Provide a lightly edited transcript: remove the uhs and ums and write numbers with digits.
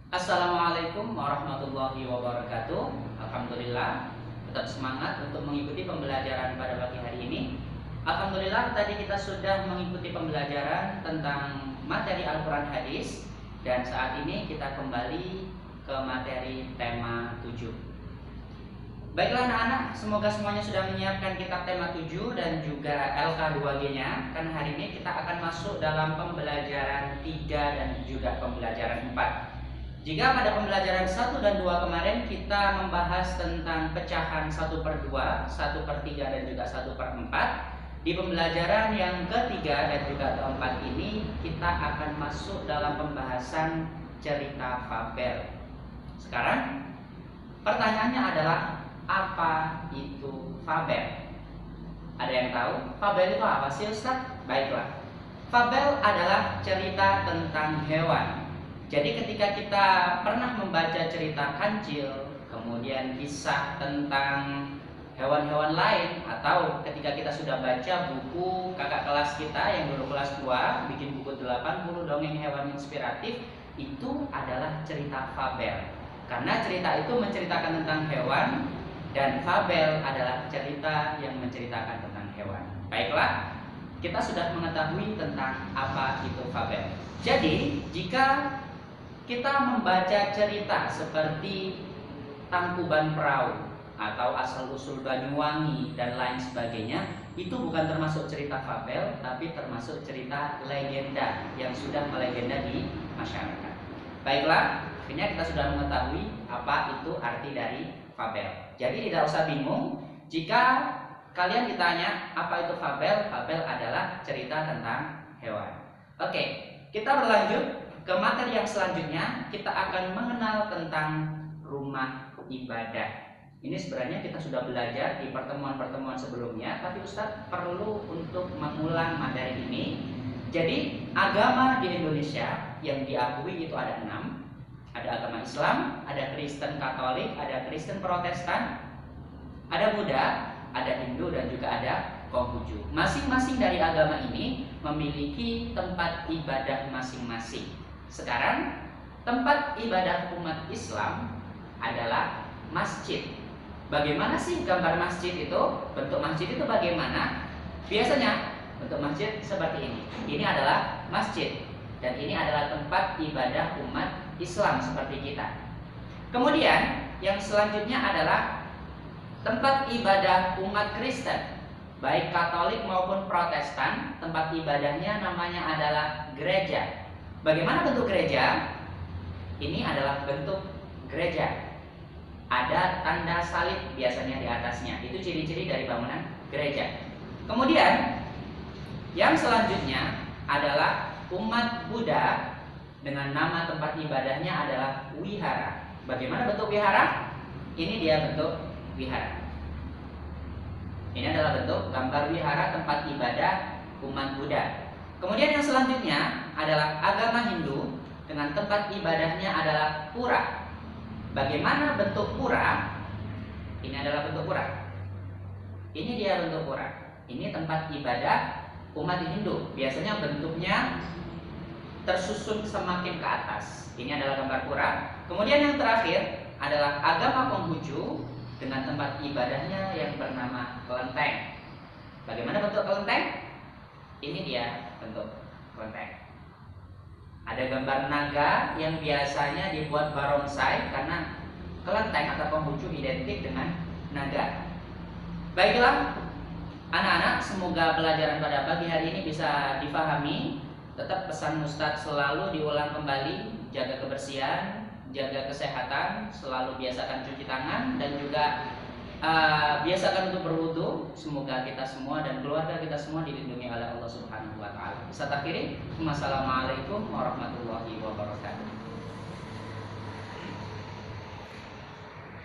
Assalamualaikum warahmatullahi wabarakatuh. Alhamdulillah, tetap semangat untuk mengikuti pembelajaran pada pagi hari ini. Alhamdulillah, tadi kita sudah mengikuti pembelajaran tentang materi Al-Quran Hadis. Dan saat ini kita kembali ke materi tema 7. Baiklah anak-anak, semoga semuanya sudah menyiapkan kitab tema 7 dan juga LK2G-nya. Karena hari ini kita akan masuk dalam pembelajaran 3 dan juga pembelajaran 4. Jika pada pembelajaran 1 dan 2 kemarin kita membahas tentang pecahan 1/2, 1/3 dan juga 1/4, di pembelajaran yang ketiga dan juga keempat ini kita akan masuk dalam pembahasan cerita fabel. Sekarang pertanyaannya adalah, apa itu fabel? Ada yang tahu fabel itu apa sih, Ustaz? Baiklah, fabel adalah cerita tentang hewan. Jadi ketika kita pernah membaca cerita kancil, kemudian kisah tentang hewan-hewan lain, atau ketika kita sudah baca buku kakak kelas kita yang dulu kelas 2 bikin buku 80 dongeng hewan inspiratif, itu adalah cerita fabel. Karena cerita itu menceritakan tentang hewan dan fabel adalah cerita yang menceritakan tentang hewan. Baiklah, kita sudah mengetahui tentang apa itu fabel. Jadi jika kita membaca cerita seperti Tangkuban Perahu atau Asal-usul Banyuwangi dan lain sebagainya, itu bukan termasuk cerita fabel, tapi termasuk cerita legenda yang sudah melegenda di masyarakat. Baiklah, akhirnya kita sudah mengetahui apa itu arti dari fabel. Jadi tidak usah bingung jika kalian ditanya apa itu fabel. Fabel adalah cerita tentang hewan. Oke, kita berlanjut ke materi yang selanjutnya. Kita akan mengenal tentang rumah ibadah. Ini sebenarnya kita sudah belajar di pertemuan-pertemuan sebelumnya, tapi Ustadz perlu untuk mengulang materi ini. Jadi agama di Indonesia yang diakui itu ada 6. Ada agama Islam, ada Kristen Katolik, ada Kristen Protestan, ada Buddha, ada Hindu, dan juga ada Konghucu. Masing-masing dari agama ini memiliki tempat ibadah masing-masing. Sekarang tempat ibadah umat Islam adalah masjid. Bagaimana sih gambar masjid itu? Bentuk masjid itu bagaimana? Biasanya bentuk masjid seperti ini. Ini adalah masjid dan ini adalah tempat ibadah umat Islam seperti kita. Kemudian yang selanjutnya adalah tempat ibadah umat Kristen, baik Katolik maupun Protestan. Tempat ibadahnya namanya adalah gereja. Bagaimana bentuk gereja? Ini adalah bentuk gereja. Ada tanda salib biasanya di atasnya. Itu ciri-ciri dari bangunan gereja. Kemudian yang selanjutnya adalah umat Buddha dengan nama tempat ibadahnya adalah wihara. Bagaimana bentuk wihara? Ini dia bentuk wihara. Ini adalah bentuk gambar wihara tempat ibadah umat Buddha. Kemudian yang selanjutnya adalah agama Hindu dengan tempat ibadahnya adalah pura. Bagaimana bentuk pura? Ini adalah bentuk pura. Ini dia bentuk pura. Ini tempat ibadah umat Hindu. Biasanya bentuknya tersusun semakin ke atas. Ini adalah gambar pura. Kemudian yang terakhir adalah agama Konghucu dengan tempat ibadahnya yang bernama kelenteng. Bagaimana bentuk kelenteng? Ini dia bentuk kelenteng. Ada gambar naga yang biasanya dibuat barongsai karena kelenteng atau Konghucu identik dengan naga. Baiklah anak-anak, semoga pelajaran pada pagi hari ini bisa difahami. Tetap pesan Ustadz selalu diulang kembali, jaga kebersihan, jaga kesehatan, selalu biasakan cuci tangan, dan juga biasakan untuk berwudu. Semoga kita semua dan keluarga kita semua dilindungi oleh Allah Subhanahu wa Ta'ala. Saya akhiri, wassalamualaikum warahmatullahi wabarakatuh.